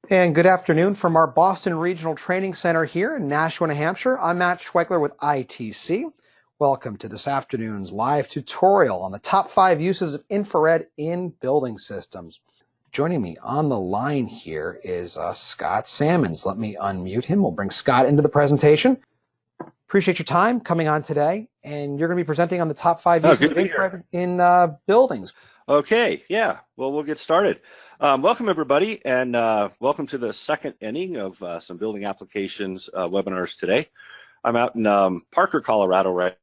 And good afternoon from our Boston Regional Training Center here in Nashua, New Hampshire. I'm Matt Schweigler with ITC. Welcome to this afternoon's live tutorial on the top 5 uses of infrared in building systems. Joining me on the line here is Scott Sammons. Let me unmute him. We'll bring Scott into the presentation. Appreciate your time coming on today, and you're going to be presenting on the top 5 uses of infrared in buildings. Okay, yeah, well, we'll get started. Welcome, everybody, and welcome to the second inning of some building applications webinars today. I'm out in Parker, Colorado right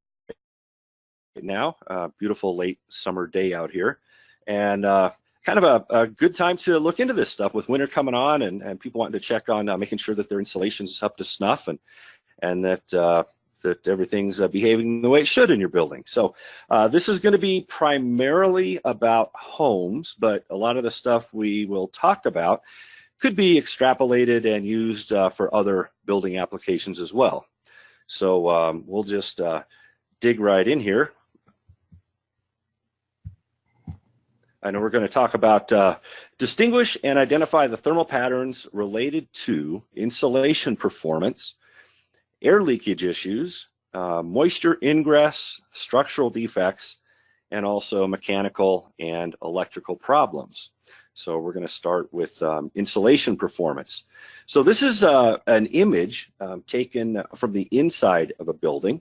now. Beautiful late summer day out here, and kind of a good time to look into this stuff with winter coming on and people wanting to check on making sure that their installation's up to snuff and that that everything's behaving the way it should in your building. So this is going to be primarily about homes, but a lot of the stuff we will talk about could be extrapolated and used for other building applications as well. So we'll just dig right in here. I know we're going to talk about distinguish and identify the thermal patterns related to insulation performance, air leakage issues, moisture ingress, structural defects, and also mechanical and electrical problems. So we're going to start with insulation performance. So this is an image taken from the inside of a building,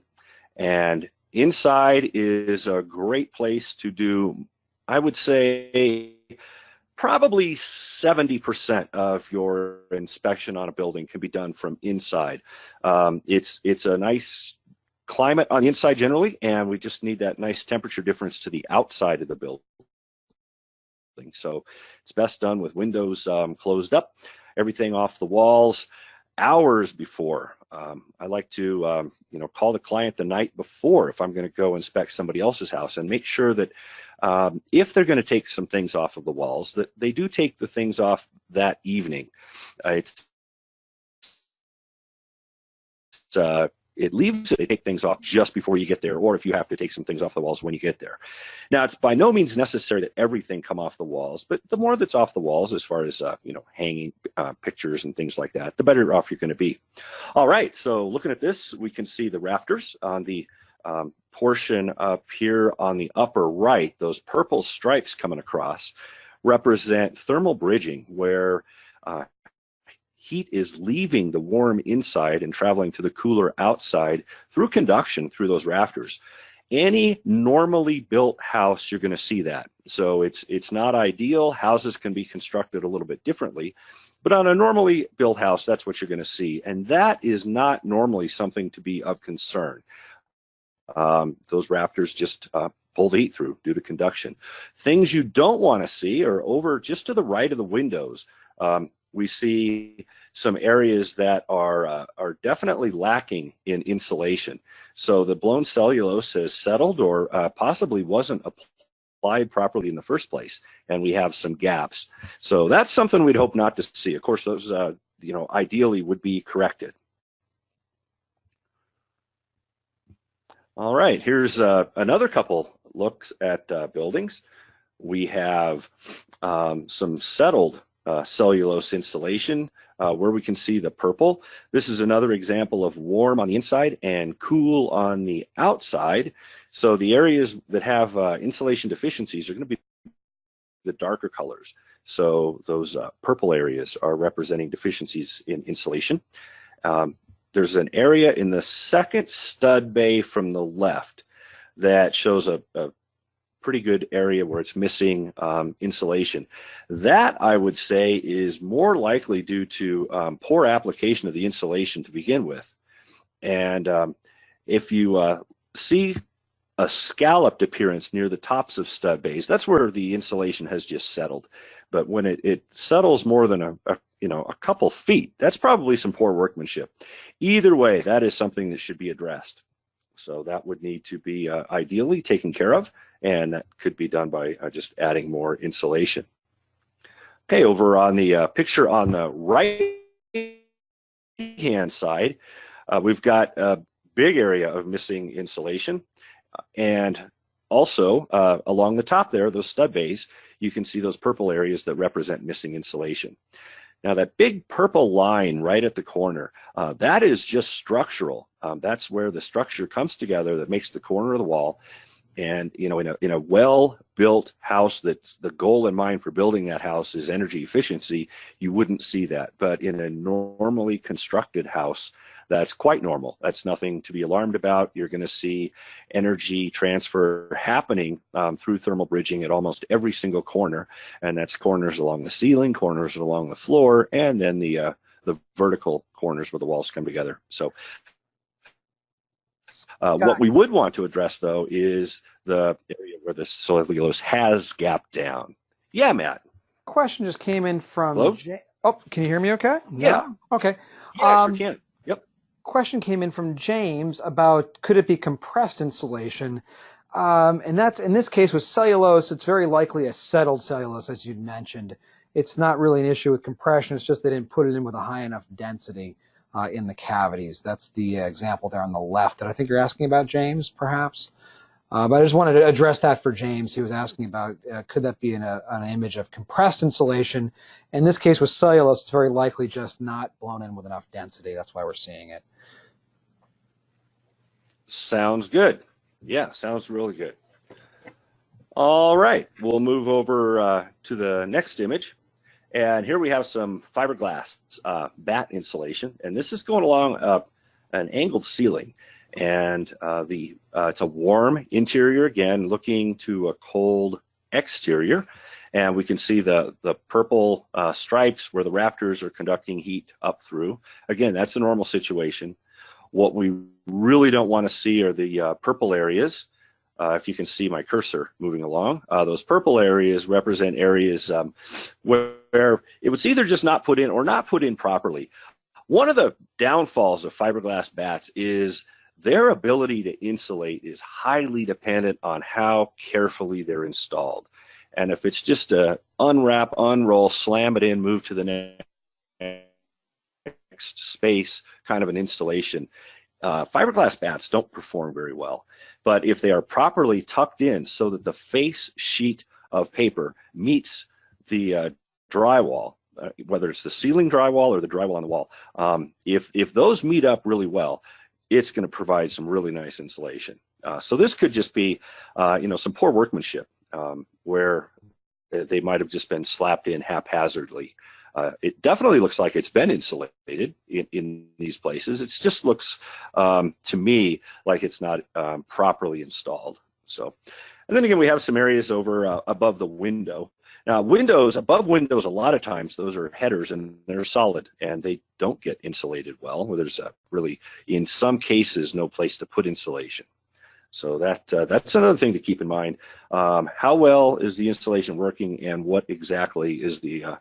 and inside is a great place to do, I would say, probably 70% of your inspection on a building can be done from inside. It's a nice climate on the inside generally, and we just need that nice temperature difference to the outside of the building. So it's best done with windows closed up, everything off the walls, hours before. I like to call the client the night before if I'm going to go inspect somebody else's house and make sure that if they're going to take some things off of the walls, that they do take the things off that evening. It leaves they take things off just before you get there, or if you have to take some things off the walls when you get there. Now, it's by no means necessary that everything come off the walls, but the more that's off the walls, as far as hanging pictures and things like that, the better off you're going to be. All right, so looking at this, we can see the rafters on the portion up here on the upper right. Those purple stripes coming across represent thermal bridging, where heat is leaving the warm inside and traveling to the cooler outside through conduction through those rafters. Any normally built house, you're going to see that. So it's not ideal. Houses can be constructed a little bit differently, but on a normally built house, that's what you're going to see. And that is not normally something to be of concern. Those rafters just pull the heat through due to conduction. Things you don't want to see are over just to the right of the windows. We see some areas that are definitely lacking in insulation. So the blown cellulose has settled or possibly wasn't applied properly in the first place, and we have some gaps. So that's something we'd hope not to see. Of course, those ideally would be corrected. All right, here's another couple looks at buildings. We have some settled cellulose insulation where we can see the purple. This is another example of warm on the inside and cool on the outside. So the areas that have insulation deficiencies are going to be the darker colors. So those purple areas are representing deficiencies in insulation. There's an area in the second stud bay from the left that shows a pretty good area where it's missing insulation. That, I would say, is more likely due to poor application of the insulation to begin with. And if you see a scalloped appearance near the tops of stud bays, that's where the insulation has just settled. But when it settles more than a couple feet, that's probably some poor workmanship. Either way, that is something that should be addressed. So that would need to be ideally taken care of, and that could be done by just adding more insulation. Okay, over on the picture on the right-hand side, we've got a big area of missing insulation, and also along the top there, those stud bays, you can see those purple areas that represent missing insulation. Now that big purple line right at the corner, that is just structural. That's where the structure comes together that makes the corner of the wall. And in a well-built house, that's the goal in mind for building that house is energy efficiency, you wouldn't see that. But in a normally constructed house, that's quite normal. That's nothing to be alarmed about. You're going to see energy transfer happening through thermal bridging at almost every single corner, and that's corners along the ceiling, corners along the floor, and then the vertical corners where the walls come together. So what we would want to address, though, is the area where the cellulose has gapped down. Yeah, Matt. Question just came in from. Hello? Oh, can you hear me okay? Yeah. No? Okay. Yeah, I sure can. Yep. Question came in from James about could it be compressed insulation? And that's, in this case with cellulose, it's very likely a settled cellulose, as you'd mentioned. It's not really an issue with compression. It's just they didn't put it in with a high enough density in the cavities. That's the example there on the left that I think you're asking about, James, perhaps. But I just wanted to address that for James. He was asking about could that be an image of compressed insulation. In this case with cellulose, it's very likely just not blown in with enough density. That's why we're seeing it. Sounds good. Yeah, sounds really good. All right, we'll move over to the next image. And here we have some fiberglass bat insulation, and this is going along an angled ceiling. And it's a warm interior, again, looking to a cold exterior. And we can see the purple stripes where the rafters are conducting heat up through. Again, that's a normal situation. What we really don't want to see are the purple areas. If you can see my cursor moving along, those purple areas represent areas where it was either just not put in or not put in properly. One of the downfalls of fiberglass bats is their ability to insulate is highly dependent on how carefully they're installed. And if it's just a unwrap, unroll, slam it in, move to the next space kind of an installation, fiberglass bats don't perform very well. But if they are properly tucked in so that the face sheet of paper meets the drywall, whether it's the ceiling drywall or the drywall on the wall, if those meet up really well, it's going to provide some really nice insulation. So this could just be, some poor workmanship where they might have just been slapped in haphazardly. It definitely looks like it's been insulated in these places. It just looks to me like it's not properly installed. So, and then again, we have some areas over above the window. Now, above windows, a lot of times those are headers and they're solid and they don't get insulated well. There's really, in some cases, no place to put insulation. So that's another thing to keep in mind. How well is the installation working, and what exactly is the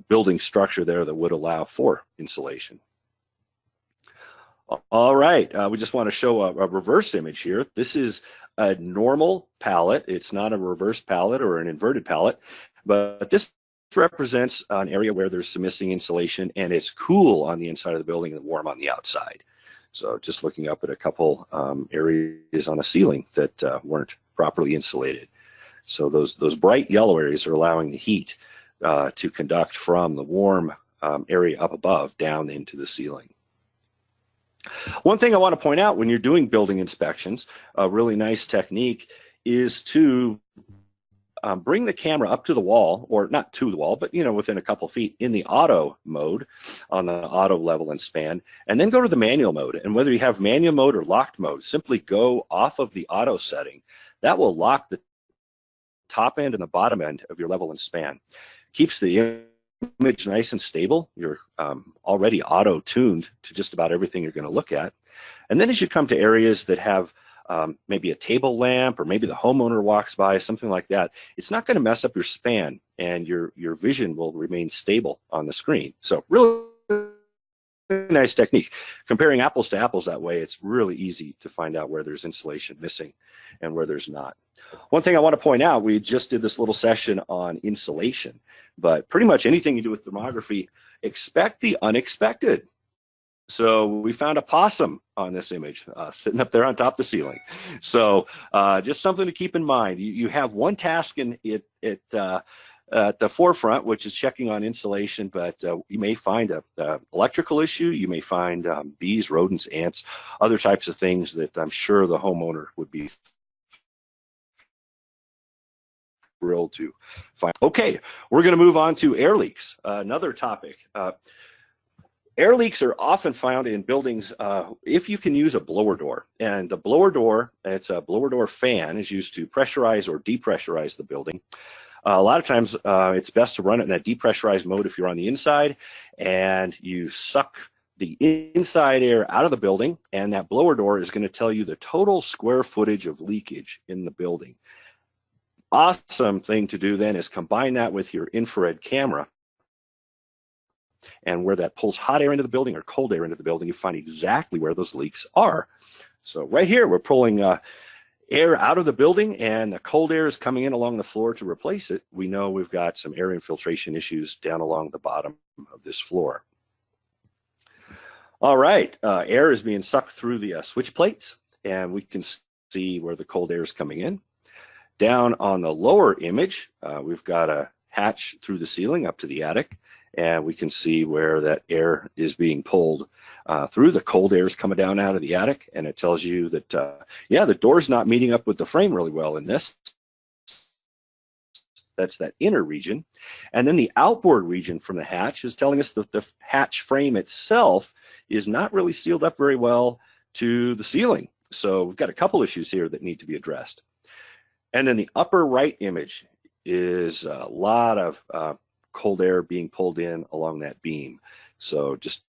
building structure there that would allow for insulation? All right, we just want to show a reverse image here. This is a normal pallet. It's not a reverse pallet or an inverted pallet, but this represents an area where there's some missing insulation and it's cool on the inside of the building and warm on the outside. So just looking up at a couple areas on a ceiling that weren't properly insulated. So those bright yellow areas are allowing the heat to conduct from the warm area up above down into the ceiling. One thing I want to point out when you're doing building inspections, a really nice technique is to bring the camera up to the wall, or not to the wall, but within a couple feet in the auto mode on the auto level and span, and then go to the manual mode. And whether you have manual mode or locked mode, simply go off of the auto setting. That will lock the top end and the bottom end of your level and span. Keeps the image nice and stable. You're already auto-tuned to just about everything you're going to look at. And then as you come to areas that have maybe a table lamp, or maybe the homeowner walks by, something like that, it's not going to mess up your span, and your vision will remain stable on the screen. So really nice technique. Comparing apples to apples that way, it's really easy to find out where there's insulation missing and where there's not. One thing I want to point out, we just did this little session on insulation, but pretty much anything you do with thermography, expect the unexpected. So we found a possum on this image sitting up there on top of the ceiling. So just something to keep in mind. You have one task at the forefront, which is checking on insulation, but you may find a electrical issue. You may find bees, rodents, ants, other types of things that I'm sure the homeowner would be thrilled to find. Okay, we're going to move on to air leaks, another topic. Air leaks are often found in buildings if you can use a blower door. And the blower door, it's a blower door fan, is used to pressurize or depressurize the building. A lot of times it's best to run it in that depressurized mode if you're on the inside, and you suck the inside air out of the building, and that blower door is going to tell you the total square footage of leakage in the building. Awesome thing to do then is combine that with your infrared camera, and where that pulls hot air into the building or cold air into the building, you find exactly where those leaks are. So right here, we're pulling air out of the building, and the cold air is coming in along the floor to replace it. We know we've got some air infiltration issues down along the bottom of this floor. All right, air is being sucked through the switch plates, and we can see where the cold air is coming in. Down on the lower image, we've got a hatch through the ceiling up to the attic, and we can see where that air is being pulled through. The cold air is coming down out of the attic, and it tells you that, yeah, the door's not meeting up with the frame really well in this. That's that inner region. And then the outboard region from the hatch is telling us that the hatch frame itself is not really sealed up very well to the ceiling. So we've got a couple issues here that need to be addressed. And then the upper right image is a lot of cold air being pulled in along that beam. So just,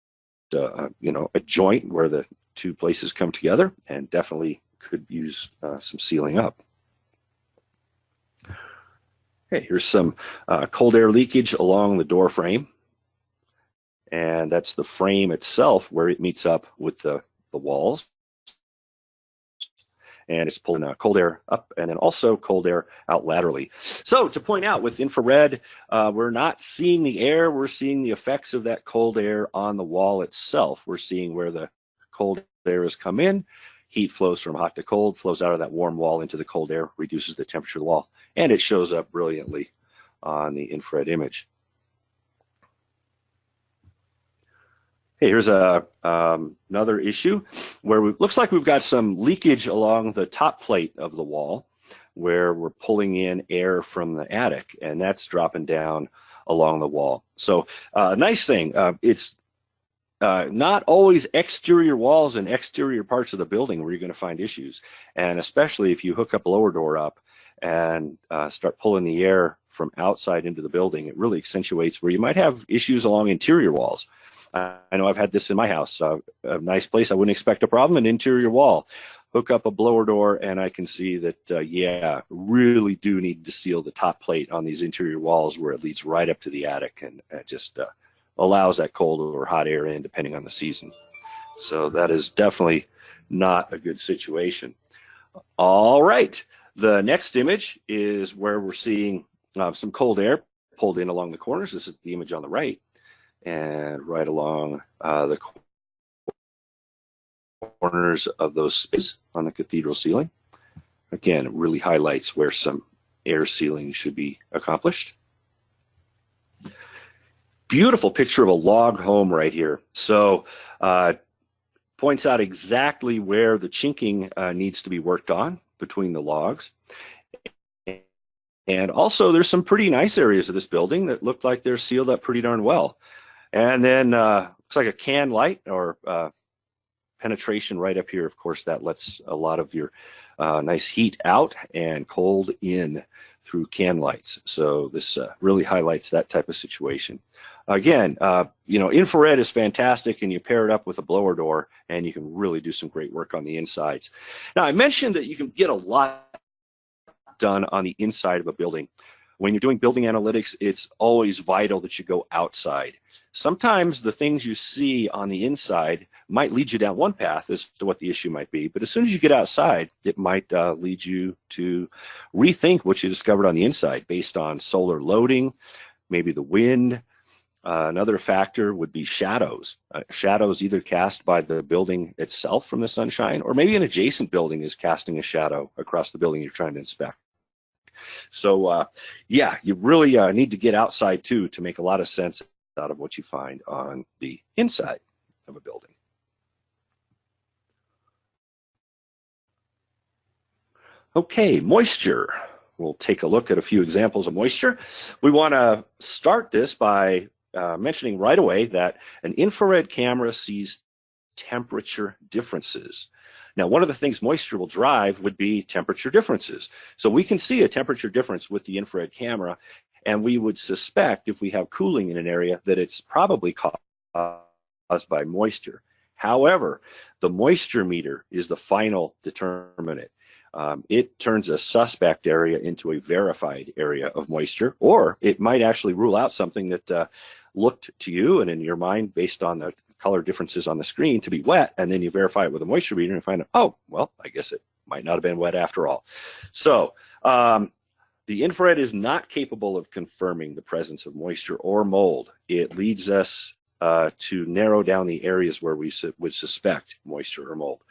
you know, a joint where the two places come together, and definitely could use some sealing up. Okay, here's some cold air leakage along the door frame. And that's the frame itself where it meets up with the walls. And it's pulling cold air up and then also cold air out laterally. So to point out, with infrared, we're not seeing the air, we're seeing the effects of that cold air on the wall itself. We're seeing where the cold air has come in, heat flows from hot to cold, flows out of that warm wall into the cold air, reduces the temperature of the wall, and it shows up brilliantly on the infrared image. Hey, here's another issue where it looks like we've got some leakage along the top plate of the wall where we're pulling in air from the attic, and that's dropping down along the wall. So nice thing, it's not always exterior walls and exterior parts of the building where you're going to find issues, and especially if you hook a blower door up and start pulling the air from outside into the building, it really accentuates where you might have issues along interior walls. I know I've had this in my house, a nice place I wouldn't expect a problem, an interior wall. Hook up a blower door, and I can see that, yeah, really do need to seal the top plate on these interior walls where it leads right up to the attic, and it just allows that cold or hot air in depending on the season. So that is definitely not a good situation. All right, the next image is where we're seeing some cold air pulled in along the corners. This is the image on the right. And right along the corners of those spaces on the cathedral ceiling. Again, it really highlights where some air sealing should be accomplished. Beautiful picture of a log home right here. So points out exactly where the chinking needs to be worked on between the logs. And also there's some pretty nice areas of this building that look like they're sealed up pretty darn well. And then looks like a can light or penetration right up here. Of course, that lets a lot of your nice heat out and cold in through can lights. So this really highlights that type of situation. Again, you know, infrared is fantastic, and you pair it up with a blower door, and you can really do some great work on the insides. Now, I mentioned that you can get a lot done on the inside of a building. When you're doing building analytics, it's always vital that you go outside. Sometimes the things you see on the inside might lead you down one path as to what the issue might be, but as soon as you get outside, it might lead you to rethink what you discovered on the inside based on solar loading, maybe the wind. Another factor would be shadows. Shadows either cast by the building itself from the sunshine, or maybe an adjacent building is casting a shadow across the building you're trying to inspect. So yeah, you really need to get outside too to make a lot of sense out of what you find on the inside of a building. Okay, moisture. We'll take a look at a few examples of moisture. We want to start this by mentioning right away that an infrared camera sees temperature differences. Now, one of the things moisture will drive would be temperature differences. So we can see a temperature difference with the infrared camera, and we would suspect if we have cooling in an area that it's probably caused by moisture. However, the moisture meter is the final determinant. It turns a suspect area into a verified area of moisture, or it might actually rule out something that looked to you and in your mind based on the color differences on the screen to be wet, and then you verify it with a moisture meter and find out, oh, well, I guess it might not have been wet after all. So the infrared is not capable of confirming the presence of moisture or mold. It leads us to narrow down the areas where we would suspect moisture or mold.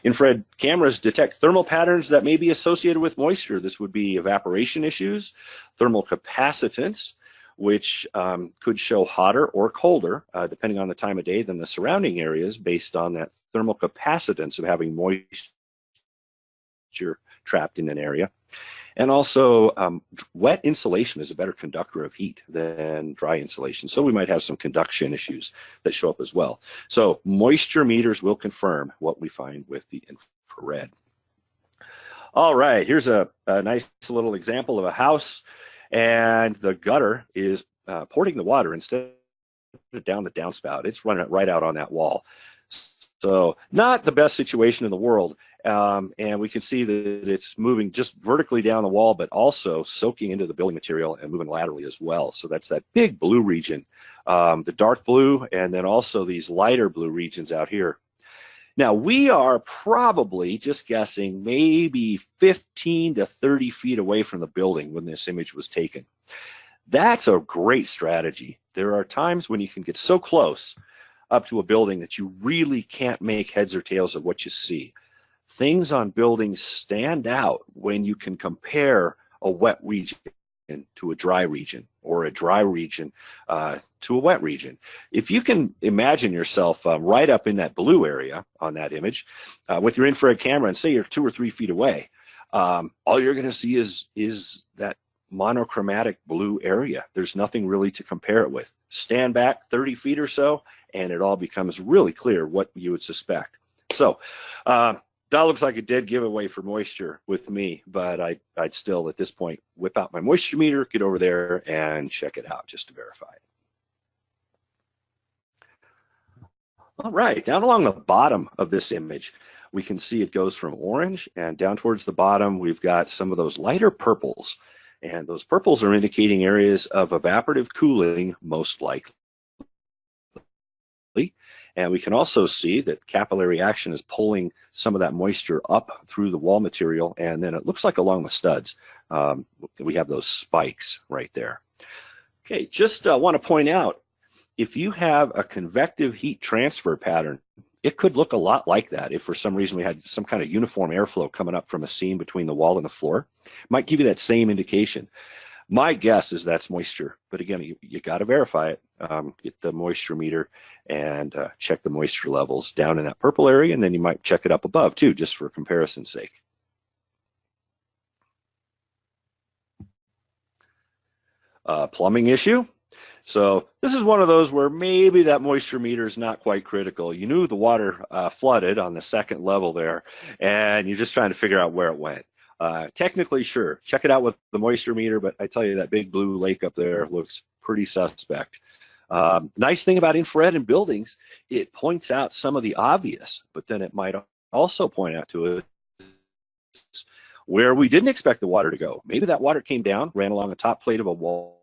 Infrared cameras detect thermal patterns that may be associated with moisture. This would be evaporation issues, thermal capacitance, which could show hotter or colder, depending on the time of day, than the surrounding areas based on that thermal capacitance of having moisture trapped in an area. And also, wet insulation is a better conductor of heat than dry insulation. So we might have some conduction issues that show up as well. So moisture meters will confirm what we find with the infrared. All right, here's a nice little example of a house, and the gutter is porting the water instead of down the downspout. It's running it right out on that wall. So not the best situation in the world, and we can see that it's moving just vertically down the wall, but also soaking into the building material and moving laterally as well. So that's that big blue region, the dark blue, and then also these lighter blue regions out here. Now, we are probably, just guessing, maybe 15 to 30 feet away from the building when this image was taken. That's a great strategy. There are times when you can get so close up to a building that you really can't make heads or tails of what you see. Things on buildings stand out when you can compare a wet region to a dry region, or a dry region to a wet region. If you can imagine yourself right up in that blue area on that image with your infrared camera, and say you're 2 or 3 feet away, all you're going to see is that monochromatic blue area. There's nothing really to compare it with. Stand back 30 feet or so, and it all becomes really clear what you would suspect. So that looks like a dead giveaway for moisture with me, but I'd still, at this point, whip out my moisture meter, get over there, and check it out just to verify it. All right, down along the bottom of this image, we can see it goes from orange, and down towards the bottom, we've got some of those lighter purples. And those purples are indicating areas of evaporative cooling, most likely. And we can also see that capillary action is pulling some of that moisture up through the wall material, and then it looks like along the studs, we have those spikes right there. Okay, just want to point out, if you have a convective heat transfer pattern, it could look a lot like that if for some reason we had some kind of uniform airflow coming up from a seam between the wall and the floor. It might give you that same indication. My guess is that's moisture, but again, you got to verify it. Get the moisture meter and check the moisture levels down in that purple area, and then you might check it up above too, just for comparison's sake. Plumbing issue. So this is one of those where maybe that moisture meter is not quite critical. You knew the water flooded on the second level there, and you're just trying to figure out where it went. Technically, sure, check it out with the moisture meter, but I tell you, that big blue lake up there looks pretty suspect. Nice thing about infrared in buildings, it points out some of the obvious, but then it might also point out to us where we didn't expect the water to go. Maybe that water came down, ran along the top plate of a wall,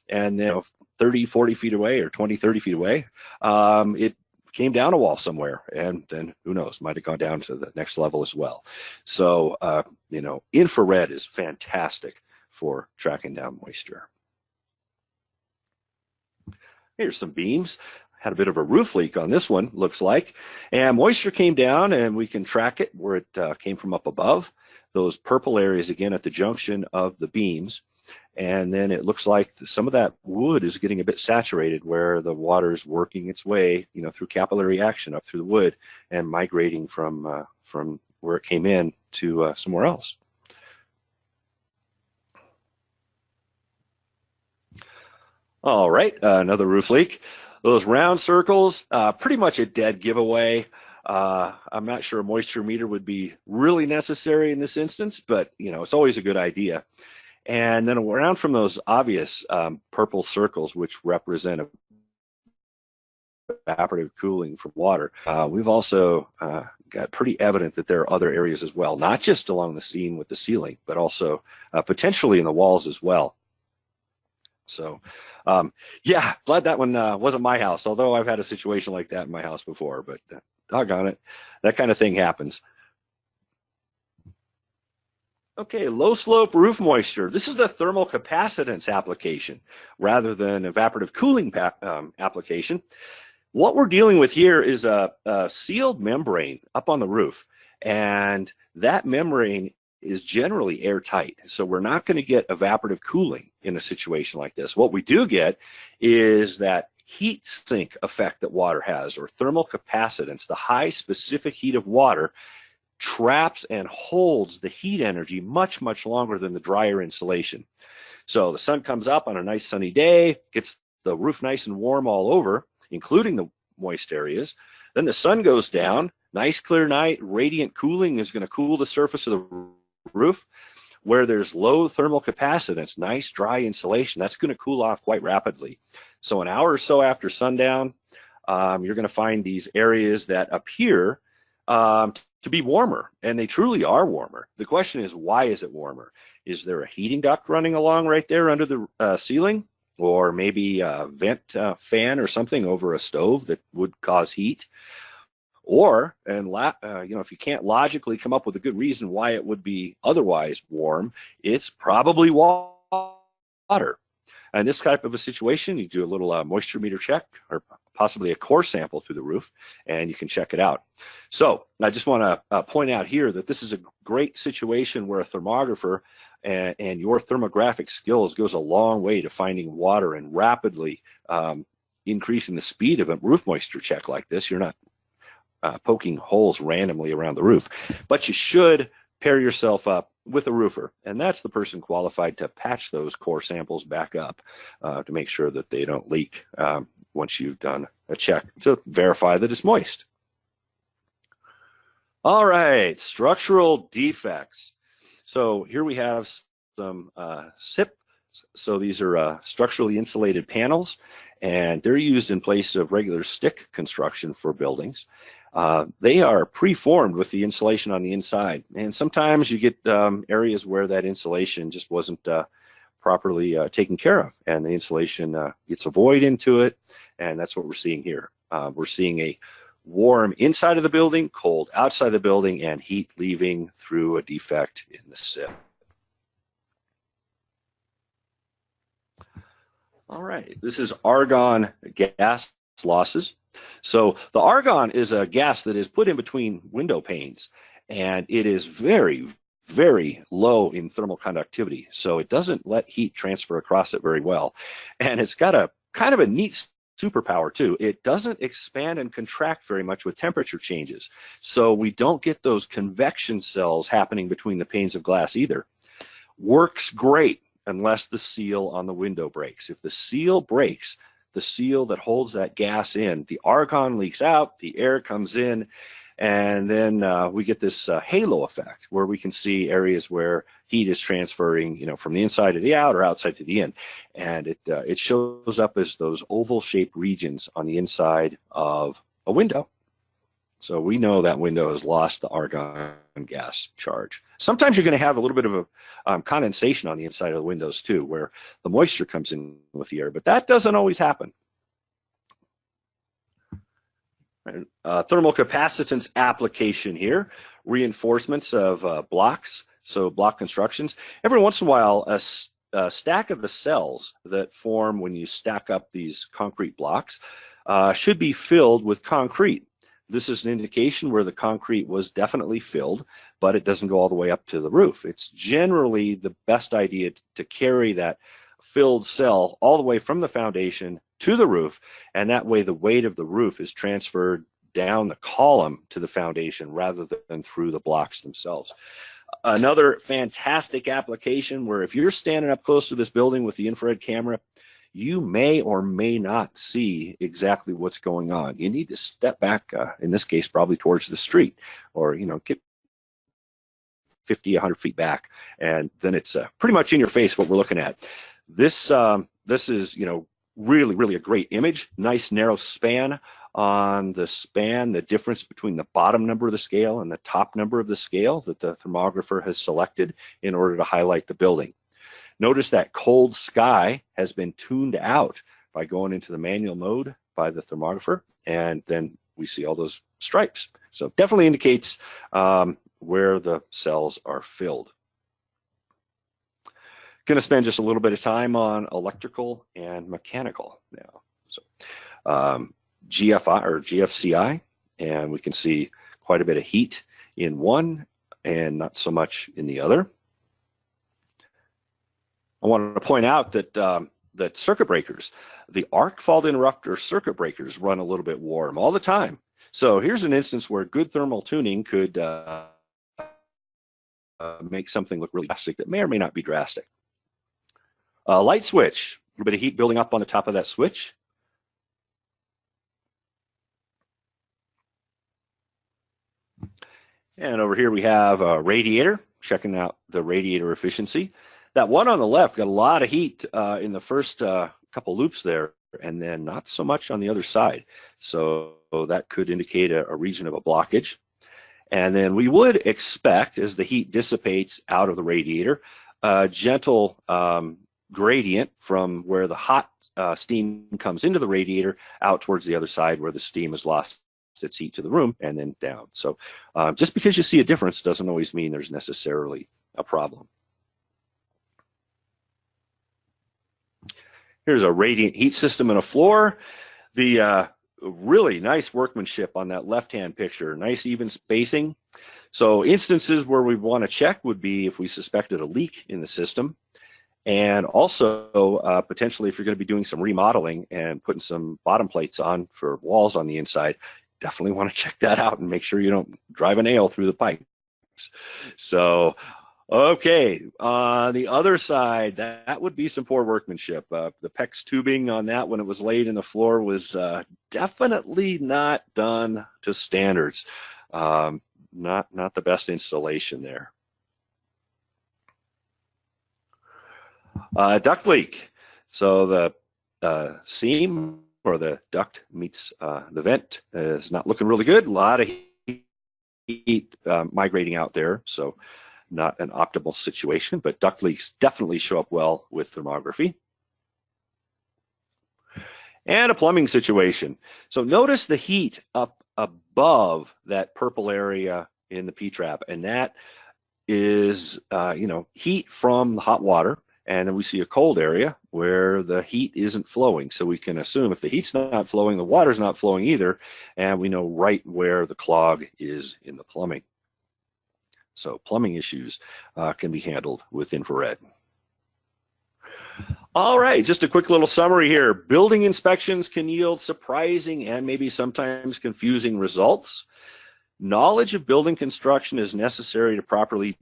and then 30, 40 feet away, or 20, 30 feet away, it came down a wall somewhere, and then who knows, might have gone down to the next level as well. So, infrared is fantastic for tracking down moisture. Here's some beams. Had a bit of a roof leak on this one, looks like, and moisture came down, and we can track it where it came from up above. those purple areas again at the junction of the beams. And then it looks like some of that wood is getting a bit saturated where the water is working its way, through capillary action up through the wood and migrating from where it came in to somewhere else. All right, another roof leak. Those round circles, pretty much a dead giveaway. I'm not sure a moisture meter would be really necessary in this instance, but it's always a good idea. And then around from those obvious purple circles, which represent evaporative cooling from water, we've also got pretty evident that there are other areas as well, not just along the seam with the ceiling, but also potentially in the walls as well. So yeah, glad that one wasn't my house, although I've had a situation like that in my house before, but doggone it, that kind of thing happens. Okay, low slope roof moisture. This is the thermal capacitance application rather than evaporative cooling application. What we're dealing with here is a sealed membrane up on the roof, and that membrane is generally airtight. So we're not going to get evaporative cooling in a situation like this. What we do get is that heat sink effect that water has, or thermal capacitance. The high specific heat of water traps and holds the heat energy much, much longer than the drier insulation. So the sun comes up on a nice sunny day, gets the roof nice and warm all over, including the moist areas. Then the sun goes down, nice clear night, radiant cooling is going to cool the surface of the roof. Where there's low thermal capacitance, nice dry insulation, that's going to cool off quite rapidly. So an hour or so after sundown, you're going to find these areas that appear to be warmer, and they truly are warmer. The question is, why is it warmer? Is there a heating duct running along right there under the ceiling, or maybe a vent fan or something over a stove that would cause heat? Or, if you can't logically come up with a good reason why it would be otherwise warm, it's probably water. In this type of a situation, you do a little moisture meter check, or possibly a core sample through the roof, and you can check it out. So I just want to point out here that this is a great situation where a thermographer and your thermographic skills goes a long way to finding water and rapidly increasing the speed of a roof moisture check like this. You're not poking holes randomly around the roof, but you should pair yourself up with a roofer, and that's the person qualified to patch those core samples back up to make sure that they don't leak once you've done a check to verify that it's moist. All right, structural defects. So here we have some SIP. So these are structurally insulated panels, and they're used in place of regular stick construction for buildings. They are preformed with the insulation on the inside, and sometimes you get areas where that insulation just wasn't properly taken care of, and the insulation gets a void into it, and that's what we're seeing here. We're seeing a warm inside of the building, cold outside the building, and heat leaving through a defect in the SIP. All right, this is argon gas losses. So the argon is a gas that is put in between window panes, and it is very, very low in thermal conductivity. So it doesn't let heat transfer across it very well. And it's got a kind of a neat superpower too. It doesn't expand and contract very much with temperature changes. So we don't get those convection cells happening between the panes of glass either. Works great unless the seal on the window breaks. If the seal breaks, the seal that holds that gas in, the argon leaks out, the air comes in, and then we get this halo effect where we can see areas where heat is transferring, from the inside to the out or outside to the in, and it shows up as those oval-shaped regions on the inside of a window. So we know that window has lost the argon gas charge. Sometimes you're going to have a little bit of a condensation on the inside of the windows too, where the moisture comes in with the air, but that doesn't always happen. Thermal capacitance application here, reinforcements of blocks, so block constructions. Every once in a while, a stack of the cells that form when you stack up these concrete blocks should be filled with concrete. this is an indication where the concrete was definitely filled, but it doesn't go all the way up to the roof. It's generally the best idea to carry that filled cell all the way from the foundation to the roof, and that way the weight of the roof is transferred down the column to the foundation rather than through the blocks themselves. Another fantastic application where if you're standing up close to this building with the infrared camera, you may or may not see exactly what's going on. You need to step back, in this case, probably towards the street, or, get 50, 100 feet back, and then it's pretty much in your face what we're looking at. This is, really, really a great image. Nice narrow span on the span, the difference between the bottom number of the scale and the top number of the scale that the thermographer has selected in order to highlight the building. Notice that cold sky has been tuned out by going into the manual mode by the thermographer, and then we see all those stripes. So definitely indicates where the cells are filled. Going to spend just a little bit of time on electrical and mechanical now. So GFI or GFCI, and we can see quite a bit of heat in one and not so much in the other. I wanted to point out that that circuit breakers, the arc fault interrupter circuit breakers, run a little bit warm all the time. So here's an instance where good thermal tuning could make something look really drastic that may or may not be drastic. Light switch, a little bit of heat building up on the top of that switch. And over here we have a radiator, checking out the radiator efficiency. That one on the left got a lot of heat in the first couple loops there, and then not so much on the other side. So that could indicate a region of a blockage. And then we would expect, as the heat dissipates out of the radiator, a gentle gradient from where the hot steam comes into the radiator out towards the other side where the steam has lost its heat to the room and then down. So just because you see a difference doesn't always mean there's necessarily a problem. Here's a radiant heat system in a floor. The really nice workmanship on that left-hand picture, nice even spacing. So instances where we want to check would be if we suspected a leak in the system, and also potentially if you're going to be doing some remodeling and putting some bottom plates on for walls on the inside, definitely want to check that out and make sure you don't drive a nail through the pipes. So okay, on the other side, that would be some poor workmanship. The PEX tubing on that when it was laid in the floor was definitely not done to standards. Not the best installation there. Duct leak. So the seam or the duct meets the vent is not looking really good. A lot of heat migrating out there. So not an optimal situation, but duct leaks definitely show up well with thermography. And a plumbing situation. So notice the heat up above that purple area in the P-trap, and that is heat from the hot water, and then we see a cold area where the heat isn't flowing. So we can assume if the heat's not flowing, the water's not flowing either, and we know right where the clog is in the plumbing. So plumbing issues can be handled with infrared. All right, just a quick little summary here. Building inspections can yield surprising and maybe sometimes confusing results. Knowledge of building construction is necessary to properly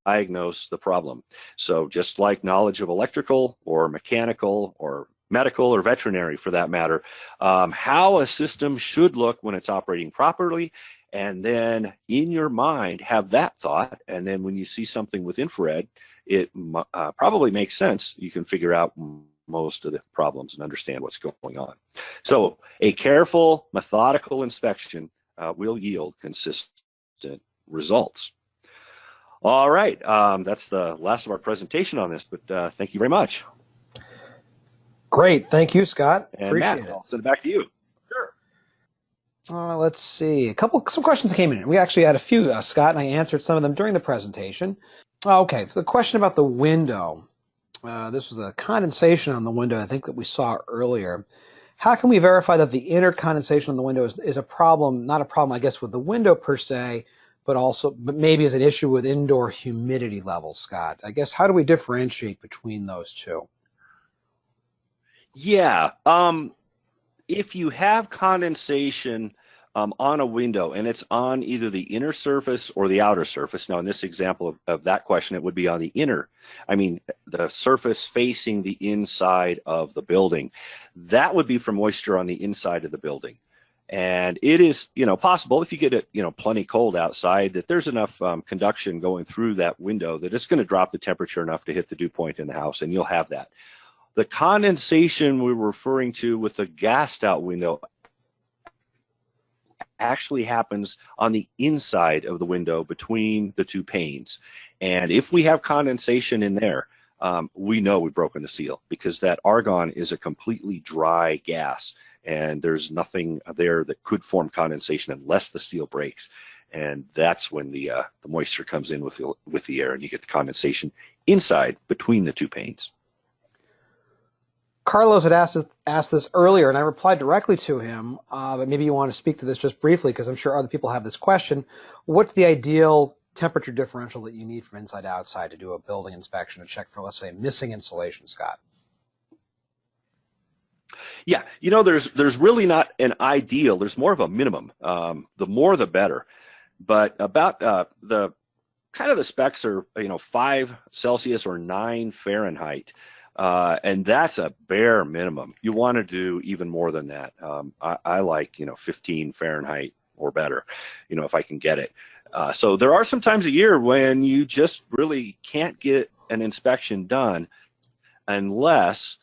diagnose the problem. So just like knowledge of electrical or mechanical or medical or veterinary for that matter, how a system should look when it's operating properly, and then in your mind have that thought, and then when you see something with infrared, it probably makes sense. You can figure out most of the problems and understand what's going on. So a careful, methodical inspection will yield consistent results. All right, that's the last of our presentation on this, but thank you very much. Great, thank you, Scott. And appreciate Matt, it. I'll send it back to you. Let's see, some questions came in. We actually had a few, Scott, and I answered some of them during the presentation. Okay, so the question about the window. This was a condensation on the window, I think, that we saw earlier. How can we verify that the inner condensation on the window is a problem, not a problem, I guess, with the window per se, but maybe is an issue with indoor humidity levels, Scott? I guess, how do we differentiate between those two? Yeah. If you have condensation on a window and it's on either the inner surface or the outer surface, now in this example of that question, it would be on the inner, the surface facing the inside of the building, that would be for moisture on the inside of the building. And it is, possible if you get it, plenty cold outside, that there's enough conduction going through that window that it's going to drop the temperature enough to hit the dew point in the house, and you'll have that. The condensation we're referring to with the gassed out window actually happens on the inside of the window between the two panes. And if we have condensation in there, we know we've broken the seal, because that argon is a completely dry gas, and there's nothing there that could form condensation unless the seal breaks. And that's when the moisture comes in with the air, and you get the condensation inside between the two panes. Carlos had asked this earlier, and I replied directly to him, but maybe you want to speak to this just briefly, because I'm sure other people have this question. What's the ideal temperature differential that you need from inside to outside to do a building inspection to check for, let's say, missing insulation, Scott? Yeah, there's really not an ideal. There's more of a minimum. The more, the better. But about the specs are, 5 Celsius or 9 Fahrenheit. And that's a bare minimum. You want to do even more than that. I like, 15 Fahrenheit or better, if I can get it. So there are some times a year when you just really can't get an inspection done unless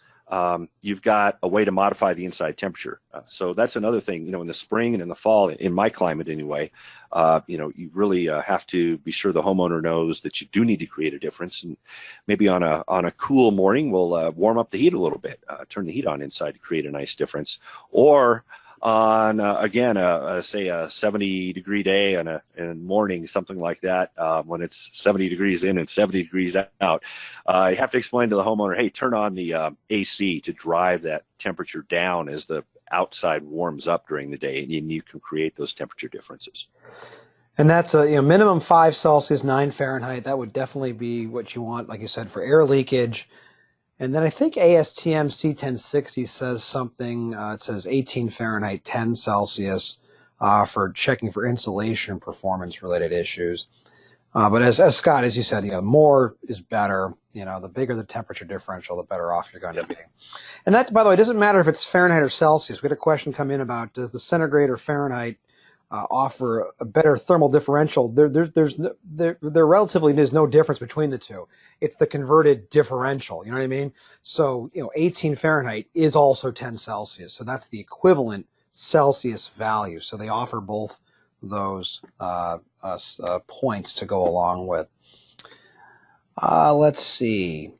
you've got a way to modify the inside temperature. So that's another thing, in the spring and in the fall, in my climate anyway, you really have to be sure the homeowner knows that you do need to create a difference. And maybe on a cool morning, we'll warm up the heat a little bit, turn the heat on inside to create a nice difference. Or on, again, say a 70-degree day and a morning, something like that, when it's 70 degrees in and 70 degrees out, you have to explain to the homeowner, hey, turn on the AC to drive that temperature down as the outside warms up during the day, and you can create those temperature differences. And that's a minimum 5 Celsius, 9 Fahrenheit. That would definitely be what you want, like you said, for air leakage. And then I think ASTM C1060 says something, it says 18 Fahrenheit, 10 Celsius for checking for insulation performance-related issues. But as Scott, as you said, more is better. The bigger the temperature differential, the better off you're going to be. And that, by the way, doesn't matter if it's Fahrenheit or Celsius. We had a question come in about, does the centigrade or Fahrenheit offer a better thermal differential? There relatively is no difference between the two. It's the converted differential, you know what I mean? So, 18 Fahrenheit is also 10 Celsius. So that's the equivalent Celsius value. So they offer both those points to go along with. Let's see.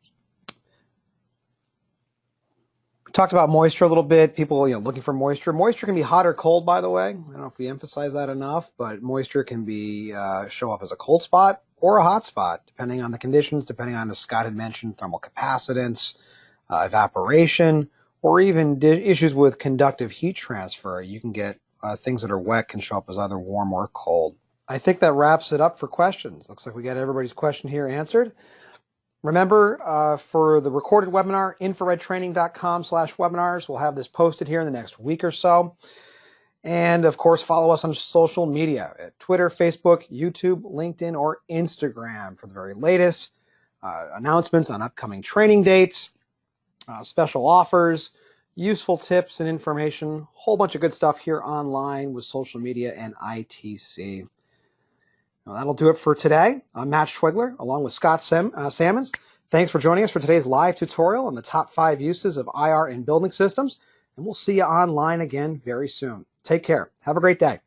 Talked about moisture a little bit. People, looking for moisture. Moisture can be hot or cold, by the way. I don't know if we emphasize that enough, but moisture can be show up as a cold spot or a hot spot, depending on the conditions, depending on, as Scott had mentioned, thermal capacitance, evaporation, or even issues with conductive heat transfer. You can get things that are wet can show up as either warm or cold. I think that wraps it up for questions. Looks like we got everybody's question here answered. Remember, for the recorded webinar, infraredtraining.com/webinars. We'll have this posted here in the next week or so. And, of course, follow us on social media at Twitter, Facebook, YouTube, LinkedIn, or Instagram for the very latest announcements on upcoming training dates, special offers, useful tips and information, a whole bunch of good stuff here online with social media and ITC. Well, that'll do it for today. I'm Matt Schwegler, along with Scott Sammons. Thanks for joining us for today's live tutorial on the top 5 uses of IR in building systems, and we'll see you online again very soon. Take care. Have a great day.